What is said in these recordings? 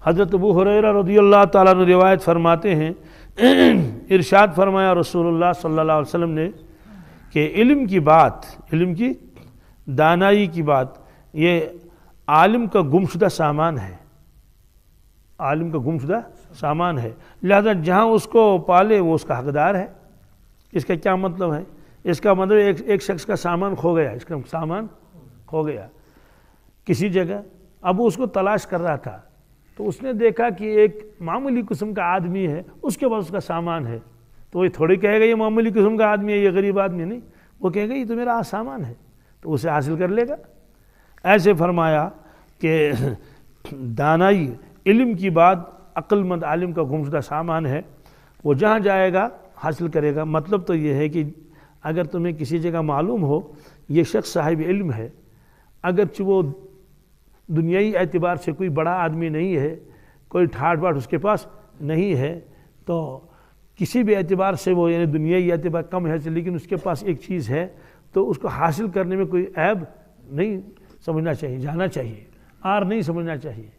حضرت ابو ہریرہ رضی اللہ تعالیٰ عنہ روایت فرماتے ہیں ارشاد فرمایا رسول اللہ صلی اللہ علیہ وسلم نے کہ علم کی بات، علم کی دانائی کی بات، یہ عالم کا گمشدہ سامان ہے، عالم کا گمشدہ سامان ہے، لہذا جہاں اس کو پالے وہ اس کا حقدار ہے۔ اس کا کیا مطلب ہے؟ اس کا مطلب ایک شخص کا سامان کھو گیا، اس کا سامان کھو گیا کسی جگہ، اب وہ اس کو تلاش کر رہا تھا، تو اس نے دیکھا کہ ایک معمولی قسم کا آدمی ہے، اس کے پاس اس کا سامان ہے، تو وہ تھوڑی کہے گا یہ معمولی قسم کا آدمی ہے، یہ غریب آدمی نہیں، وہ کہے گا یہ تو میرا سامان ہے، تو اسے حاصل کر لے گا۔ ایسے فرمایا کہ دانائی، علم کی بات عقل مند عالم کا گمشدہ سامان ہے، وہ جہاں جائے گا حاصل کرے گا۔ مطلب تو یہ ہے کہ اگر تمہیں کسی جگہ معلوم ہو یہ شخص صاحب علم ہے، اگرچہ وہ دنیائی اعتبار سے کوئی بڑا آدمی نہیں ہے، کوئی ٹھاٹ باٹ اس کے پاس نہیں ہے، تو کسی بھی اعتبار سے وہ یعنی دنیائی اعتبار کم ہے، لیکن اس کے پاس ایک چیز ہے تو اس کو حاصل کرنے میں کوئی عیب نہیں سمجھنا چاہیے، جانا چاہیے، آر نہیں سمجھنا چاہیے۔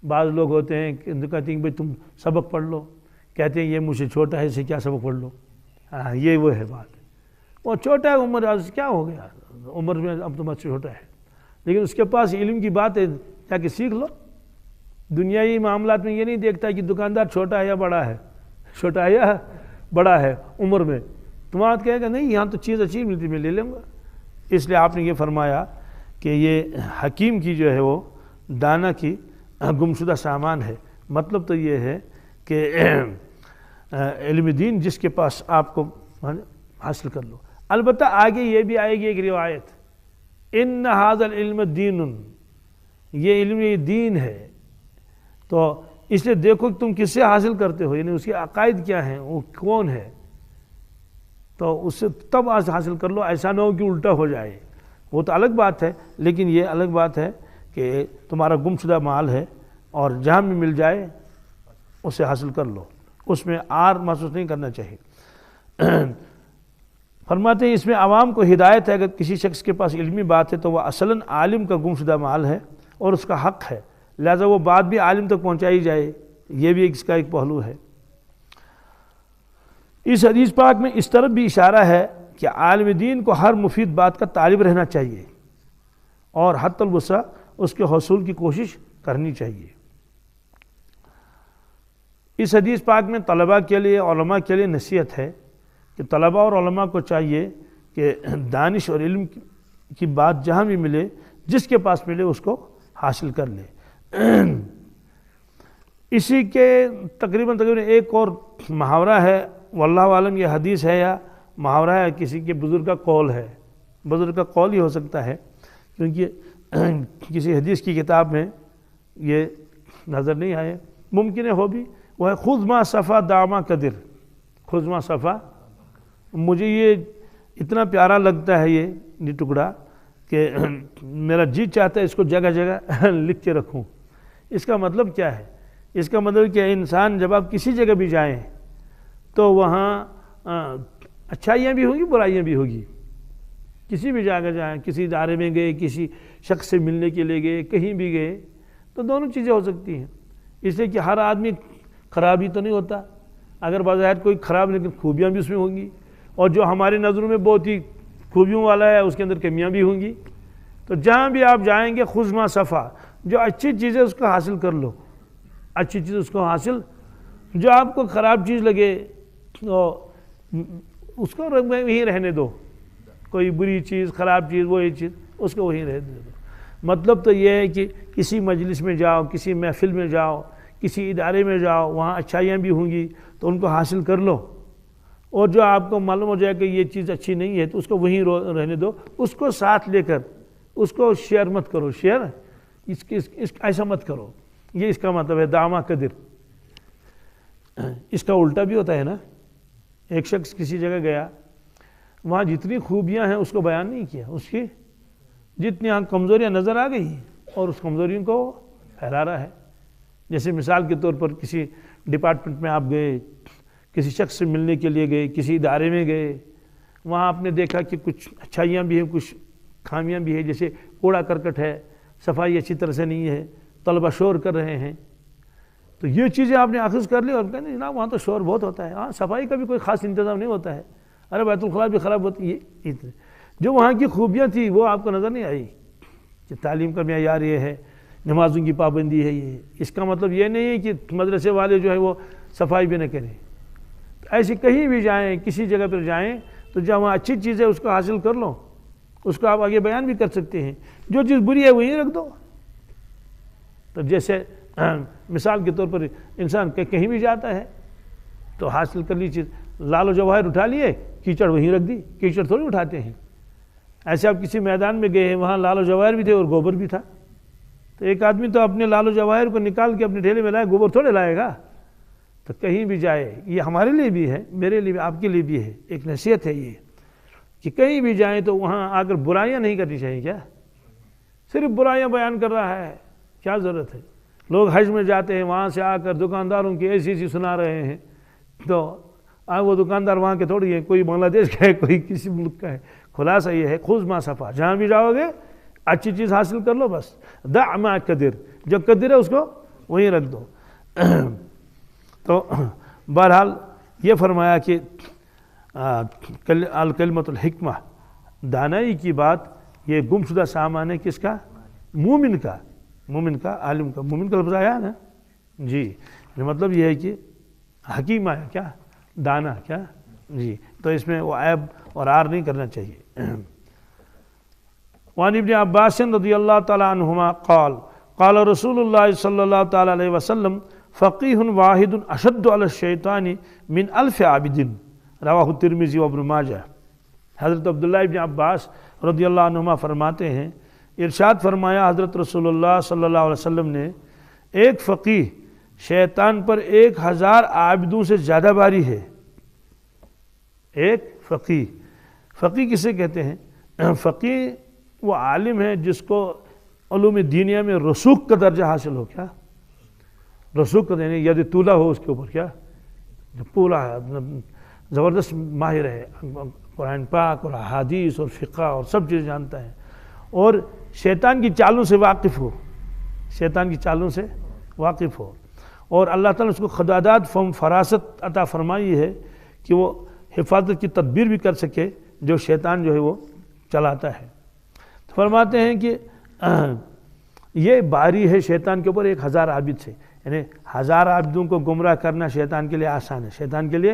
بعض لوگ ہوتے ہیں کہ کہتے ہیں کہ بھئی تم سبق پڑھ لو، کہتے ہیں یہ مجھ سے چھوٹا ہے، اسے کیا سبق پڑھ لو، ہاں یہ وہ ہے بات، وہ چھوٹا ہے عمر، آج کیا ہو گیا عمر میں، اب تو مجھ سے چھوٹا ہے، لیکن اس کے پاس علم کی بات ہے، جا کے سیکھ لو۔ دنیائی معاملات میں یہ نہیں دیکھتا کہ دکاندار چھوٹا ہے یا بڑا ہے، چھوٹا ہے یا بڑا ہے عمر میں، تمہارا کہے گا نہیں یہاں تو چیز اچھی ملتی میں لے لوں گا۔ اس لیے آپ نے یہ فرمایا کہ یہ حکیم کی جو ہے وہ دانا کی گمشدہ سامان ہے۔ مطلب تو یہ ہے کہ علم دین جس کے پاس آپ کو حاصل کر لو۔ البتہ آگے یہ بھی آئے گی ایک روایت، ان ھذا العلم دین، یہ علم یہ دین ہے، تو اس لیے دیکھو کہ تم کس سے حاصل کرتے ہو، یعنی اس کے عقائد کیا ہیں، وہ کون ہے، تو اس سے تب حاصل کر لو، ایسا نہ ہو کہ الٹا ہو جائے، وہ تو الگ بات ہے، لیکن یہ الگ بات ہے کہ تمہارا گمشدہ مال ہے اور جہاں بھی مل جائے اسے حاصل کر لو، اس میں آر محسوس نہیں کرنا چاہیے۔ فرماتے ہیں اس میں عوام کو ہدایت ہے، اگر کسی شخص کے پاس علمی بات ہے تو وہ اصلاً عالم کا گمشدہ مال ہے اور اس کا حق ہے، لہذا وہ بات بھی عالم تک پہنچائی جائے، یہ بھی اس کا ایک پہلو ہے۔ اس حدیث پاک میں اس طرف بھی اشارہ ہے کہ عالم دین کو ہر مفید بات کا طالب رہنا چاہیے اور حتی الوسع اس کے حصول کی کوشش کرنی چاہیے۔ اس حدیث پاک میں طلباء کے لیے، علماء کے لیے نصیحت ہے کہ طلباء اور علماء کو چاہیے کہ دانش اور علم کی بات جہاں بھی ملے، جس کے پاس ملے اس کو حاصل کر لے۔ اسی کے تقریباً ایک اور محاورہ ہے، واللہ عالم یہ حدیث ہے یا محاورہ ہے، کسی کے بزرگ کا قول ہے، بزرگ کا قول ہی ہو سکتا ہے، کیونکہ کسی حدیث کی کتاب میں یہ نظر نہیں آئے، ممکن ہے ہو بھی، وہ ہے خذ ما صفا داما قدر، خذ ما صفا۔ مجھے یہ اتنا پیارا لگتا ہے یہ ٹکڑا کہ میرا جی چاہتا ہے اس کو جگہ جگہ لکھ کے رکھوں۔ اس کا مطلب کیا ہے؟ اس کا مطلب کہ انسان جب آپ کسی جگہ بھی جائیں تو وہاں اچھائیاں بھی ہوں گی، برائیاں بھی ہوگی، کسی بھی جگہ جائیں، کسی ادارے میں گئے، کسی شخص سے ملنے کے لیے گئے، کہیں بھی گئے تو دونوں چیزیں ہو سکتی ہیں، اس لیے کہ ہر آدمی خرابی تو نہیں ہوتا، اگر بظاہر کوئی خراب لیکن خوبیاں بھی اس میں ہوں گی، اور جو ہماری نظروں میں بہت ہی خوبیوں والا ہے اس کے اندر کمیاں بھی ہوں گی۔ تو جہاں بھی آپ جائیں گے خذ ما صفا، جو اچھی چیز ہے اس کو حاصل کر لو، اچھی چیز اس کو حاصل، جو آپ کو خراب چیز لگے تو اس کو وہیں رہنے دو، کوئی بری چیز، خراب چیز، وہی چیز اس کو وہیں رہنے دو۔ مطلب تو یہ ہے کہ کسی مجلس میں جاؤ، کسی محفل میں جاؤ، کسی ادارے میں جاؤ، وہاں اچھائیاں بھی ہوں گی تو ان کو حاصل کر لو، اور جو آپ کو معلوم ہو جائے کہ یہ چیز اچھی نہیں ہے تو اس کو وہیں رہنے دو، اس کو ساتھ لے کر اس کو شیئر مت کرو، شیئر ایسا مت کرو، یہ اس کا مطلب ہے داما قدر۔ اس کا الٹا بھی ہوتا ہے نا، ایک شخص کسی جگہ گیا، وہاں جتنی خوبیاں ہیں اس کو بیان نہیں کیا، اس کی جتنی کمزوریاں نظر آ گئی اور اس کمزوریوں کو پھیلا رہا ہے۔ جیسے مثال کے طور پر کسی ڈپارٹمنٹ میں آپ گئے، کسی شخص سے ملنے کے لیے گئے، کسی ادارے میں گئے، وہاں آپ نے دیکھا کہ کچھ اچھائیاں بھی ہیں، کچھ خامیاں بھی ہیں، جیسے کوڑا کرکٹ ہے، صفائی اچھی طرح سے نہیں ہے، طلبہ شور کر رہے ہیں، تو یہ چیزیں آپ نے اخذ کر لی اور کہتے ہیں جناب وہاں تو شور بہت ہوتا ہے، ہاں صفائی کا بھی کوئی خاص انتظام نہیں ہوتا ہے، ارے بیت الخلاء بھی خراب ہوتی ہے۔ جو وہاں کی خوبیاں تھیں وہ آپ کو نظر نہیں آئی کہ تعلیم کا معیار یہ ہے، نمازوں کی پابندی ہے، یہ اس کا مطلب یہ نہیں ہے کہ مدرسے والے جو ہے وہ صفائی بھی نہ کریں۔ ایسے کہیں بھی جائیں، کسی جگہ پر جائیں تو جہاں وہاں اچھی چیز ہے اس کو حاصل کر لو، اس کو آپ آگے بیان بھی کر سکتے ہیں، جو چیز بری ہے وہیں رکھ دو۔ تو جیسے مثال کے طور پر انسان کہیں بھی جاتا ہے تو حاصل کر لی چیز، لال و جواہر اٹھا لیے، کیچڑ وہیں رکھ دی، کیچڑ تھوڑی اٹھاتے ہیں۔ ایسے آپ کسی میدان میں گئے ہیں، وہاں لال و جواہر بھی تھے اور گوبر بھی تھا، تو ایک آدمی تو اپنے لال و جواہر کو نکال کے اپنے ڈھیلے میں لائے، گوبر تھوڑے لائے گا۔ تو کہیں بھی جائے، یہ ہمارے لیے بھی ہے، میرے لیے بھی، آپ کے لیے بھی ہے، ایک نصیحت ہے یہ کہ کہیں بھی جائیں تو وہاں آ کر برائیاں نہیں کرنی چاہیے۔ کیا صرف برائیاں بیان کر رہا ہے، کیا ضرورت ہے؟ لوگ حج میں جاتے ہیں، وہاں سے آ کر دکانداروں کی ایسی سنا رہے ہیں، تو وہ دکاندار وہاں کے تھوڑی ہے، کوئی بنگلہ دیش کا ہے، کوئی کسی ملک کا ہے۔ خلاصہ یہ ہے خذ ما صفا، جہاں بھی جاؤ گے اچھی چیز حاصل کر لو، بس دع ما قدر، جو قدر ہے اس کو وہیں رکھ دو۔ تو بہرحال یہ فرمایا کہ الکلمۃ الحکمہ، دانائی کی بات، یہ گمشدہ سامان ہے کس کا؟ مومن کا، مومن کا، عالم کا۔ مومن کا لفظ آیا نا جی، مطلب یہ ہے کہ حکیم آیا، کیا دانا، کیا جی، تو اس میں وہ عیب اور عار نہیں کرنا چاہیے۔ وعن ابن عباس رضی اللہ تعالی عنہما قال قال رسول اللہ صلی اللہ تعالی علیہ وسلم فقیہ واحد اشد علی الشیطان من الف عابد، رواہ ترمذی و ابن ماجہ۔ حضرت عبداللہ ابن عباس رضی اللہ عنہما فرماتے ہیں، ارشاد فرمایا حضرت رسول اللہ صلی اللہ علیہ وسلم نے، ایک فقیہ شیطان پر 1000 عابدوں سے زیادہ باری ہے۔ ایک فقیہ، فقیہ کسے کہتے ہیں؟ فقیہ وہ عالم ہے جس کو علوم دینیہ میں رسوخ کا درجہ حاصل ہو۔ کیا رسوخ کا یعنی ید طولہ ہو اس کے اوپر، کیا پورا زبردست ماہر ہے، قرآن پاک اور احادیث اور فقہ اور سب چیز جانتا ہے، اور شیطان کی چالوں سے واقف ہو، شیطان کی چالوں سے واقف ہو، اور اللہ تعالیٰ نے اس کو خدادات فراست عطا فرمائی ہے کہ وہ حفاظت کی تدبیر بھی کر سکے جو شیطان جو ہے وہ چلاتا ہے۔ تو فرماتے ہیں کہ یہ باری ہے شیطان کے اوپر 1000 عابد سے، یعنی 1000 عابدوں کو گمراہ کرنا شیطان کے لیے آسان ہے، شیطان کے لیے،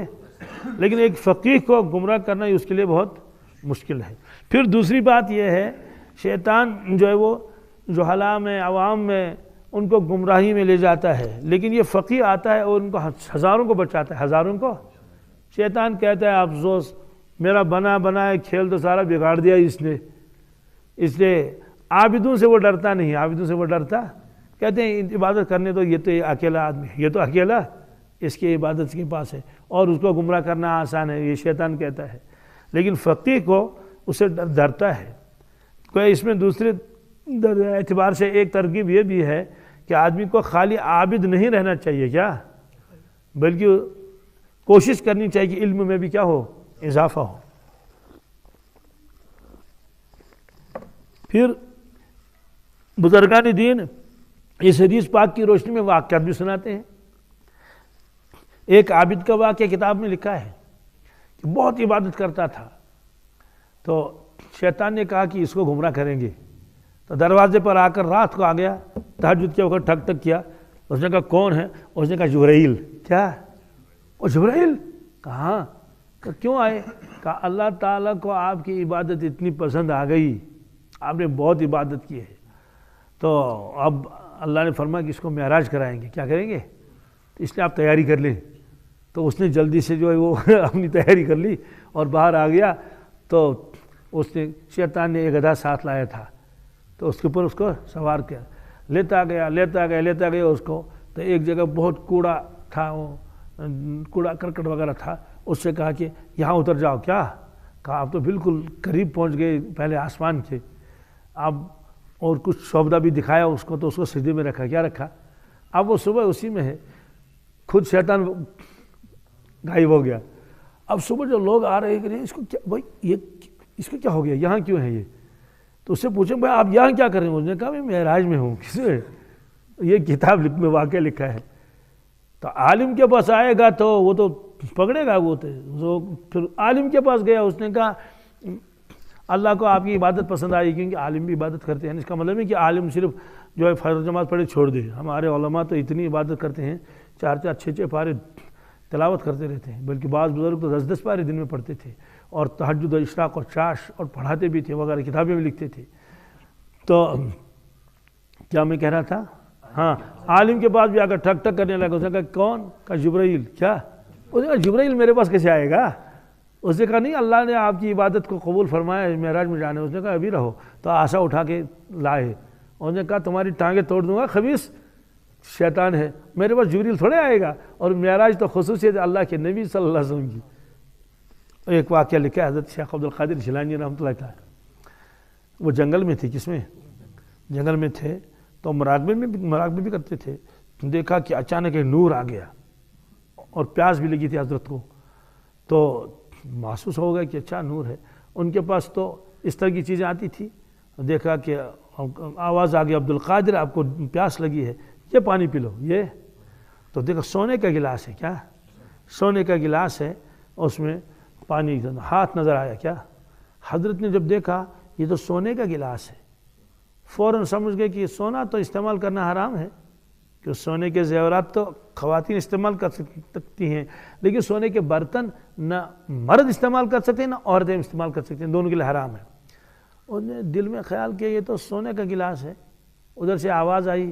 لیکن ایک فقیہ کو گمراہ کرنا اس کے لیے بہت مشکل ہے۔ پھر دوسری بات یہ ہے، شیطان جو ہے وہ جہلاء میں، عوام میں، ان کو گمراہی میں لے جاتا ہے، لیکن یہ فقیہ آتا ہے اور ان کو ہزاروں کو بچاتا ہے، ہزاروں کو۔ شیطان کہتا ہے افسوس، میرا بنائے کھیل تو سارا بگاڑ دیا اس نے، اس لیے عابدوں سے وہ ڈرتا نہیں، عابدوں سے وہ ڈرتا، کہتے ہیں عبادت کرنے تو یہ تو اکیلا آدمی ہے، یہ تو اکیلا اس کی عبادت کے پاس ہے اور اس کو گمراہ کرنا آسان ہے، یہ شیطان کہتا ہے، لیکن فقیہ کو اسے ڈرتا ہے۔ کوئی اس میں دوسرے اعتبار سے ایک ترغیب یہ بھی ہے کہ آدمی کو خالی عابد نہیں رہنا چاہیے، کیا بلکہ کوشش کرنی چاہیے کہ علم میں بھی کیا ہو، اضافہ ہو۔ پھر بزرگان دین اس حدیث پاک کی روشنی میں واقعات بھی سناتے ہیں۔ ایک عابد کا واقعہ کتاب میں لکھا ہے کہ بہت عبادت کرتا تھا، تو شیطان نے کہا کہ اس کو گمراہ کریں گے، تو دروازے پر آ کر رات کو آ گیا، تہجد کے وقت ٹھک ٹھک کیا، اس نے کہا کون ہے؟ اس نے کہا جبرائیل۔ کیا؟ اور جبرائیل کہاں؟ کیوں آئے؟ کہا اللہ تعالیٰ کو آپ کی عبادت اتنی پسند آ گئی، آپ نے بہت عبادت کی ہے، تو اب اللہ نے فرمایا کہ اس کو معراج کرائیں گے۔ کیا کریں گے؟ تو اس لیے آپ تیاری کر لیں۔ تو اس نے جلدی سے جو ہے وہ اپنی تیاری کر لی اور باہر آ گیا، تو اس نے شیطان نے ایک گدھا ساتھ لایا تھا، تو اس کے اوپر اس کو سوار کیا، لیتا گیا اس کو، تو ایک جگہ بہت کوڑا تھا، وہ کوڑا کرکٹ وغیرہ تھا، اس سے کہا کہ یہاں اتر جاؤ۔ کیا کہا؟ آپ تو بالکل قریب پہنچ گئے پہلے آسمان کے، اب اور کچھ شعبدہ بھی دکھایا اس کو، تو اس کو سجدے میں رکھا۔ کیا رکھا؟ اب وہ صبح اسی میں ہے، خود شیطان غائب ہو گیا۔ اب صبح جو لوگ آ رہے ہیں، اس کو کیا بھائی، یہ اس کو کیا ہو گیا، یہاں کیوں ہے یہ؟ تو اس سے پوچھیں بھائی آپ یہاں کیا کر رہے ہیں؟ اس نے کہا میں معراج میں ہوں۔ کس میں؟ یہ کتاب میں واقعہ لکھا ہے تو عالم کے پاس آئے گا تو وہ تو پکڑے گا، وہ پھر عالم کے پاس گیا، اس نے کہا اللہ کو آپ کی عبادت پسند آئی کیونکہ عالم بھی عبادت کرتے ہیں. اس کا مطلب ہے کہ عالم صرف جو ہے فرض نماز پڑھے چھوڑ دے. ہمارے علماء تو اتنی عبادت کرتے ہیں، 4 6 پارے تلاوت کرتے رہتے ہیں، بلکہ بعض بزرگ تو 10 پارے دن میں پڑھتے تھے، اور تہجد و اشراق اور چاش اور پڑھاتے بھی تھے وغیرہ، کتابیں بھی لکھتے تھے. تو کیا میں کہہ رہا تھا؟ ہاں، عالم کے پاس بھی آ کر ٹھک ٹھک کرنے لگا. اس نے کہا کون؟ کہا جبرائیل. کیا؟ اس نے کہا جبرائیل میرے پاس کیسے آئے گا؟ اس نے کہا نہیں، اللہ نے آپ کی عبادت کو قبول فرمایا معراج میں جانے. اس نے کہا ابھی رہو. تو آسا اٹھا کے لائے. اس نے کہا تمہاری ٹانگیں توڑ دوں گا، خبیث شیطان ہے، میرے پاس جبرائیل تھوڑے آئے گا. اور معراج تو خصوصیت اللہ کے نبی صلی اللہ علیہ وسلم کی. ایک واقعہ لکھا ہے حضرت شیخ عبدالقادر جیلانی رحمۃ اللہ تعالیٰ. وہ جنگل میں تھے. کس میں؟ جنگل میں تھے. تو مراقبے بھی کرتے تھے. دیکھا کہ اچانک ایک نور آ گیا اور پیاس بھی لگی تھی حضرت کو. تو محسوس ہو گیا کہ اچھا نور ہے. ان کے پاس تو اس طرح کی چیزیں آتی تھی. دیکھا کہ آواز آ گئی عبدالقادر آپ کو پیاس لگی ہے، یہ پانی پی لو. یہ تو دیکھا سونے کا گلاس ہے. کیا؟ سونے کا گلاس ہے، اس میں پانی. ہاتھ نظر آیا. کیا؟ حضرت نے جب دیکھا یہ تو سونے کا گلاس ہے، فوراً سمجھ گئے کہ یہ سونا تو استعمال کرنا حرام ہے، کہ سونے کے زیورات تو خواتین استعمال کر سکتی ہیں، لیکن سونے کے برتن نہ مرد استعمال کر سکتے ہیں نہ عورتیں استعمال کر سکتے ہیں، دونوں کے لیے حرام ہے. انہوں نے دل میں خیال کیا یہ تو سونے کا گلاس ہے. ادھر سے آواز آئی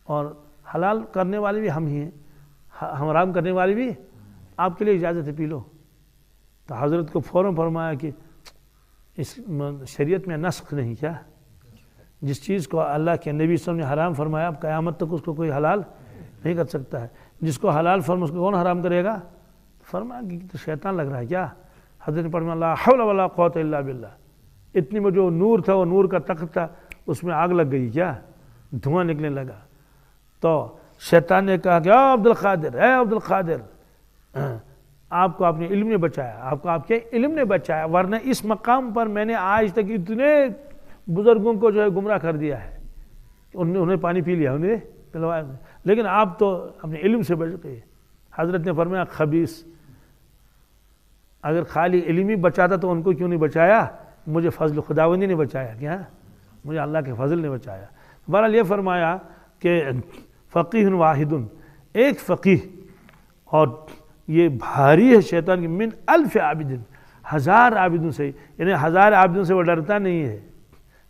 اور حلال کرنے والے بھی ہم ہی ہیں، حرام کرنے والے بھی آپ کے لیے اجازت ہے، پی لو. تو حضرت کو فوراً فرمایا کہ اس شریعت میں نسخ نہیں. کیا؟ جس چیز کو اللہ کے نبی صلی اللہ علیہ وسلم نے حرام فرمایا اب قیامت تک اس کو کوئی حلال نہیں کر سکتا ہے. جس کو حلال فرما اس کو کون حرام کرے گا؟ فرمایا کہ تو شیطان لگ رہا ہے. کیا؟ حضرت نے فرمایا لا حول ولا قوت الا باللہ. اتنی میں جو نور تھا، وہ نور کا تخت تھا، اس میں آگ لگ گئی. کیا؟ دھواں نکلنے لگا. تو شیطان نے کہا کہ اے عبدالقادر، آپ کو اپنے علم نے بچایا، آپ کو آپ کے علم نے بچایا، ورنہ اس مقام پر میں نے آج تک اتنے بزرگوں کو جو ہے گمراہ کر دیا ہے. انہوں نے پانی پی لیا، انہیں پلوایا، لیکن آپ تو اپنے علم سے بچ گئے. حضرت نے فرمایا خبیث، اگر خالی علم ہی بچاتا تو ان کو کیوں نہیں بچایا؟ مجھے فضل خداوندی نے بچایا. کیا؟ مجھے اللہ کے فضل نے بچایا. بہرحال یہ فرمایا کہ فقیہ واحد، ایک فقیہ، اور یہ بھاری ہے شیطان کی، من الف عابد، 1000 عابدوں سے. یعنی 1000 عابدوں سے وہ ڈرتا نہیں ہے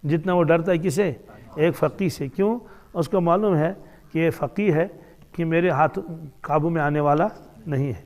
جتنا وہ ڈرتا ہے کسے؟ ایک فقیہ سے. کیوں؟ اس کو معلوم ہے کہ یہ فقیہ ہے کہ میرے ہاتھ قابو میں آنے والا نہیں ہے.